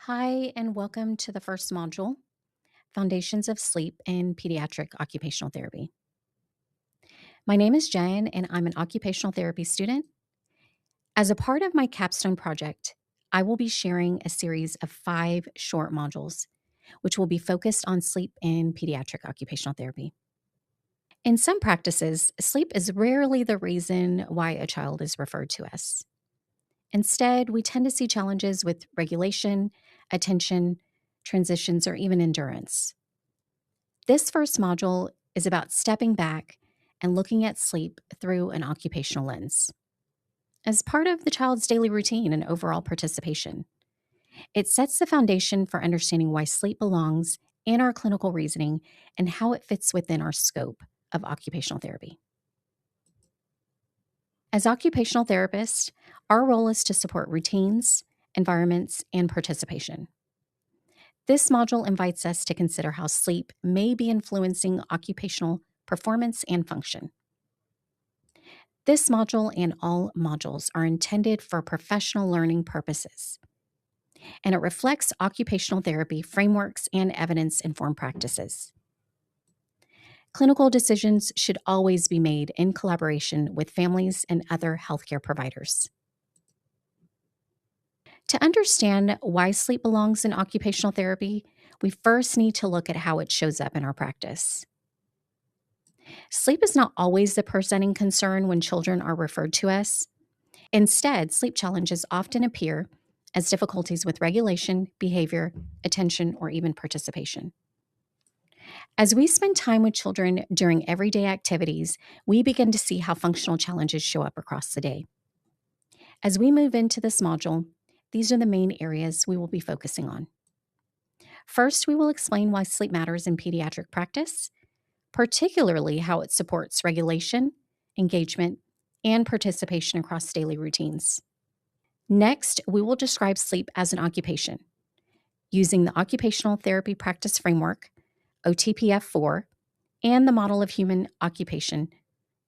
Hi, and welcome to the first module, Foundations of Sleep in Pediatric Occupational Therapy. My name is Jenn, and I'm an occupational therapy student. As a part of my capstone project, I will be sharing a series of 5 short modules, which will be focused on sleep in pediatric occupational therapy. In some practices, sleep is rarely the reason why a child is referred to us. Instead, we tend to see challenges with regulation, attention, transitions, or even endurance. This first module is about stepping back and looking at sleep through an occupational lens. As part of the child's daily routine and overall participation, it sets the foundation for understanding why sleep belongs in our clinical reasoning and how it fits within our scope of occupational therapy. As occupational therapists, our role is to support routines, environments, and participation. This module invites us to consider how sleep may be influencing occupational performance and function. This module and all modules are intended for professional learning purposes, and it reflects occupational therapy frameworks and evidence-informed practices. Clinical decisions should always be made in collaboration with families and other healthcare providers. To understand why sleep belongs in occupational therapy, we first need to look at how it shows up in our practice. Sleep is not always the presenting concern when children are referred to us. Instead, sleep challenges often appear as difficulties with regulation, behavior, attention, or even participation. As we spend time with children during everyday activities, we begin to see how functional challenges show up across the day. As we move into this module, these are the main areas we will be focusing on. First, we will explain why sleep matters in pediatric practice, particularly how it supports regulation, engagement, and participation across daily routines. Next, we will describe sleep as an occupation, using the Occupational Therapy Practice Framework, OTPF4, and the Model of Human Occupation,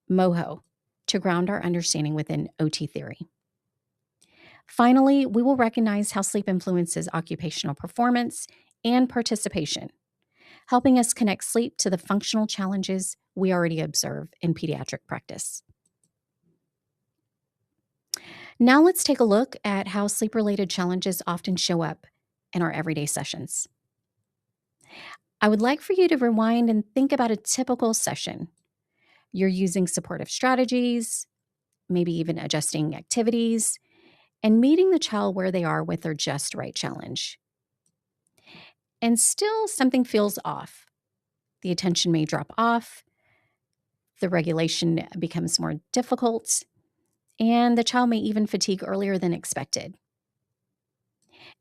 MOHO, to ground our understanding within OT theory. Finally, we will recognize how sleep influences occupational performance and participation, helping us connect sleep to the functional challenges we already observe in pediatric practice. Now let's take a look at how sleep-related challenges often show up in our everyday sessions. I would like for you to rewind and think about a typical session. You're using supportive strategies, maybe even adjusting activities, and meeting the child where they are with their just right challenge. And still something feels off. The attention may drop off, the regulation becomes more difficult, and the child may even fatigue earlier than expected.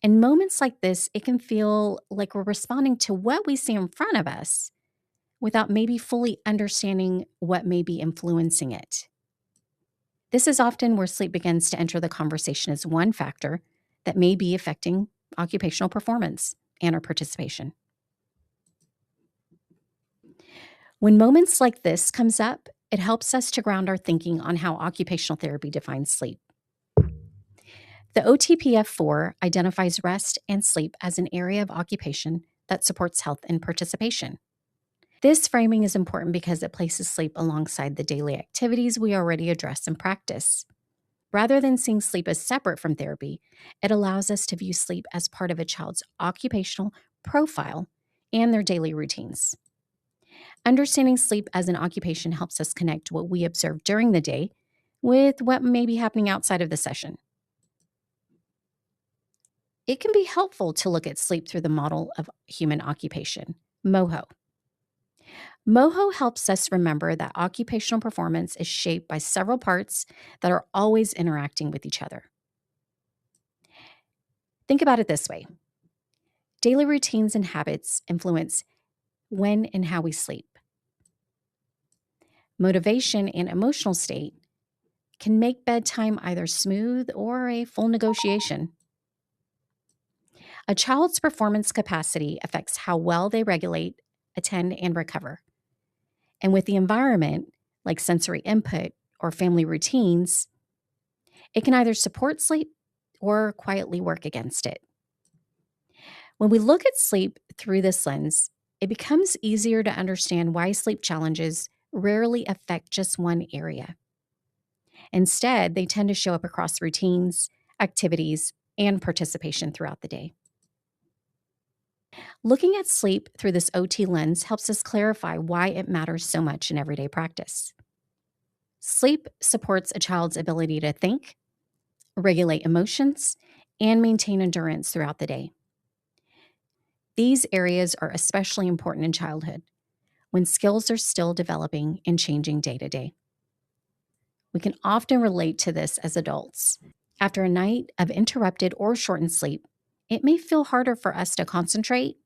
In moments like this, it can feel like we're responding to what we see in front of us without maybe fully understanding what may be influencing it. This is often where sleep begins to enter the conversation as one factor that may be affecting occupational performance and our participation. When moments like this comes up, it helps us to ground our thinking on how occupational therapy defines sleep. The OTPF4 identifies rest and sleep as an area of occupation that supports health and participation. This framing is important because it places sleep alongside the daily activities we already address in practice. Rather than seeing sleep as separate from therapy, it allows us to view sleep as part of a child's occupational profile and their daily routines. Understanding sleep as an occupation helps us connect what we observe during the day with what may be happening outside of the session. It can be helpful to look at sleep through the model of human occupation, MOHO. MOHO helps us remember that occupational performance is shaped by several parts that are always interacting with each other. Think about it this way. Daily routines and habits influence when and how we sleep. Motivation and emotional state can make bedtime either smooth or a full negotiation. A child's performance capacity affects how well they regulate, attend, and recover. And with the environment, like sensory input or family routines, it can either support sleep or quietly work against it. When we look at sleep through this lens, it becomes easier to understand why sleep challenges rarely affect just one area. Instead, they tend to show up across routines, activities, and participation throughout the day. Looking at sleep through this OT lens helps us clarify why it matters so much in everyday practice. Sleep supports a child's ability to think, regulate emotions, and maintain endurance throughout the day. These areas are especially important in childhood, when skills are still developing and changing day to day. We can often relate to this as adults. After a night of interrupted or shortened sleep, it may feel harder for us to concentrate,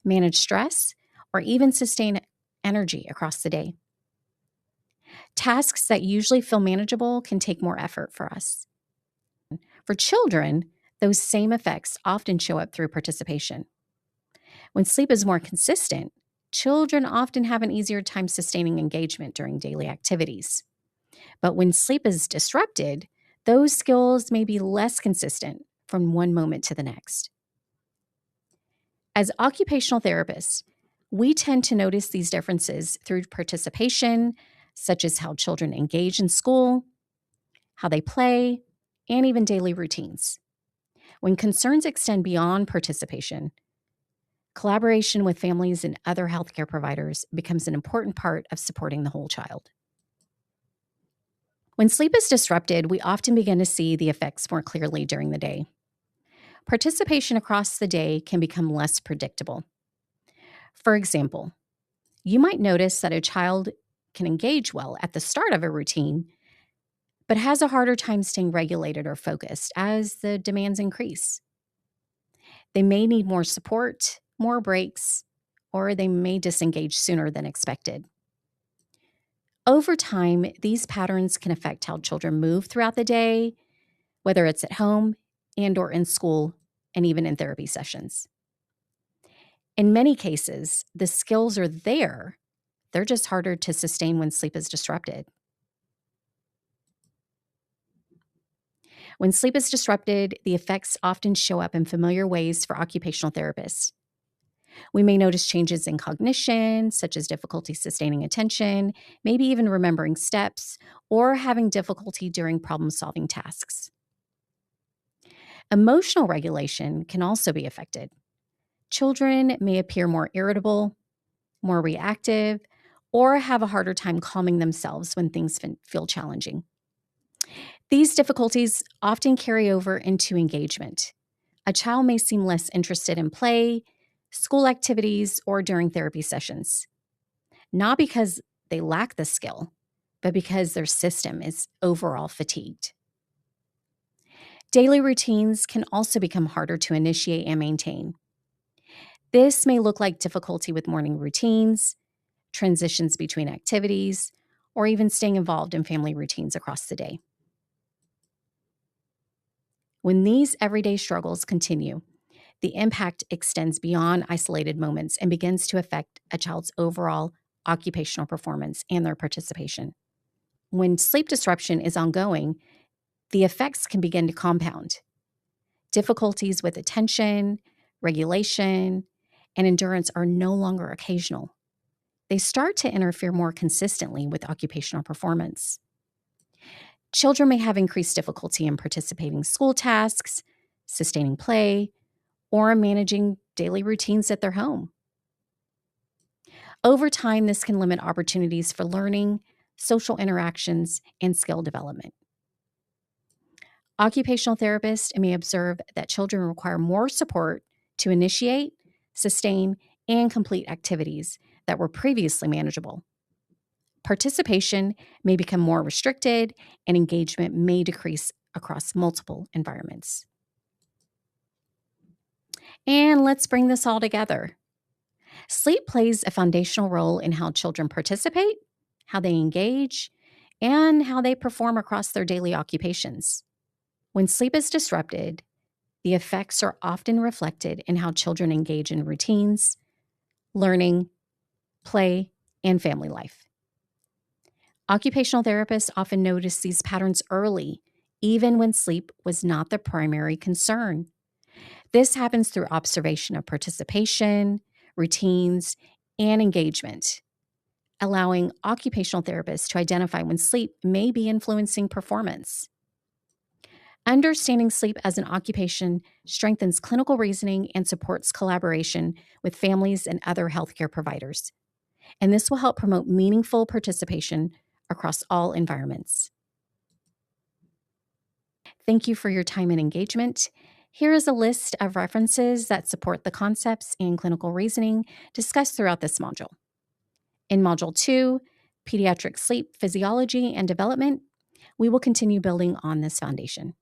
manage stress, or even sustain energy across the day. Tasks that usually feel manageable can take more effort for us. For children, those same effects often show up through participation. When sleep is more consistent, children often have an easier time sustaining engagement during daily activities. But when sleep is disrupted, those skills may be less consistent from one moment to the next. As occupational therapists, we tend to notice these differences through participation, such as how children engage in school, how they play, and even daily routines. When concerns extend beyond participation, collaboration with families and other healthcare providers becomes an important part of supporting the whole child. When sleep is disrupted, we often begin to see the effects more clearly during the day. Participation across the day can become less predictable. For example, you might notice that a child can engage well at the start of a routine, but has a harder time staying regulated or focused as the demands increase. They may need more support, more breaks, or they may disengage sooner than expected. Over time, these patterns can affect how children move throughout the day, whether it's at home and or in school, and even in therapy sessions. In many cases, the skills are there. They're just harder to sustain when sleep is disrupted. When sleep is disrupted, the effects often show up in familiar ways for occupational therapists. We may notice changes in cognition, such as difficulty sustaining attention, maybe even remembering steps, or having difficulty during problem-solving tasks. Emotional regulation can also be affected. Children may appear more irritable, more reactive, or have a harder time calming themselves when things feel challenging. These difficulties often carry over into engagement. A child may seem less interested in play, school activities, or during therapy sessions, not because they lack the skill, but because their system is overall fatigued. Daily routines can also become harder to initiate and maintain. This may look like difficulty with morning routines, transitions between activities, or even staying involved in family routines across the day. When these everyday struggles continue, the impact extends beyond isolated moments and begins to affect a child's overall occupational performance and their participation. When sleep disruption is ongoing, the effects can begin to compound. Difficulties with attention, regulation, and endurance are no longer occasional. They start to interfere more consistently with occupational performance. Children may have increased difficulty in participating in school tasks, sustaining play, or managing daily routines at their home. Over time, this can limit opportunities for learning, social interactions, and skill development. Occupational therapists may observe that children require more support to initiate, sustain, and complete activities that were previously manageable. Participation may become more restricted, and engagement may decrease across multiple environments. And let's bring this all together. Sleep plays a foundational role in how children participate, how they engage, and how they perform across their daily occupations. When sleep is disrupted, the effects are often reflected in how children engage in routines, learning, play, and family life. Occupational therapists often notice these patterns early, even when sleep was not the primary concern. This happens through observation of participation, routines, and engagement, allowing occupational therapists to identify when sleep may be influencing performance. Understanding sleep as an occupation strengthens clinical reasoning and supports collaboration with families and other healthcare providers. And this will help promote meaningful participation across all environments. Thank you for your time and engagement. Here is a list of references that support the concepts and clinical reasoning discussed throughout this module. In Module 2, Pediatric Sleep Physiology and Development, we will continue building on this foundation.